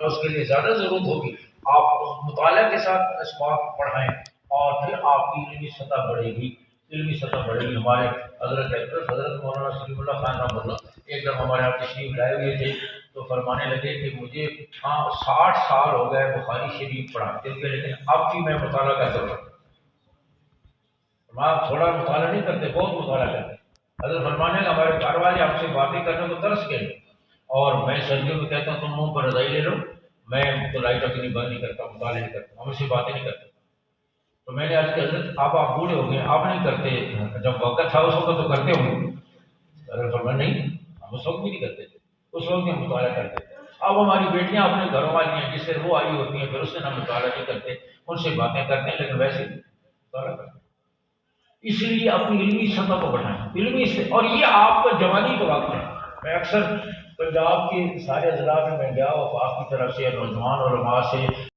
اس کے لیے زیادہ ضرورت ہوگی، آپ مطالعہ کے ساتھ اسباق پڑھائیں اور پھر آپ کی علمی سطح بڑھے گی، علمی سطح بڑھے گی۔ ہمارے حضرت مولانا سلیم اللہ خان رحمۃ اللہ ایک دم ہمارے یہاں تشریف لائے ہوئے تھے، تو فرمانے لگے کہ مجھے 60 سال ہو گئے بخاری شریف پڑھاتے ہوئے، لیکن اب بھی میں مطالعہ کرتا ہوں۔ آپ تھوڑا مطالعہ نہیں کرتے، بہت مطالعہ کرتے۔ حضرت فرمانے کا ہمارے گھر والے آپ سے باتیں کرنے کو ترس گئے، اور میں سردیوں میں کہتا ہوں تم منہ پر رضائی لے لو، میں تو لائٹ اپنی بند نہیں کرتا، مطالعہ نہیں کرتا، ہم سے باتیں نہیں کرتے۔ تو میں نے آج کہ حضرت اب آپ بوڑھے ہو گئے، آپ نہیں کرتے، جب وقت تھا اس وقت تو کرتے ہوں گے۔ حضرت فرمایا نہیں، ہم اس وقت بھی نہیں کرتے تھے، اس وقت بھی ہم مطالعہ کرتے تھے۔ اب ہماری بیٹیاں اپنے گھروں والی ہیں، جس سے وہ آئی ہوتی ہیں، پھر اس سے ہم مطالعہ نہیں کرتے، ان سے باتیں کرتے ہیں، لیکن ویسے مطالعہ کرتے ہیں۔ اس لیے اپنی علمی سطح کو بڑھائیں، علمی سے، اور یہ آپ کا جوانی کا وقت ہے۔ میں اکثر پنجاب کے سارے اضلاع میں گیا، وفاق کی طرف سے نوجوان علماء سے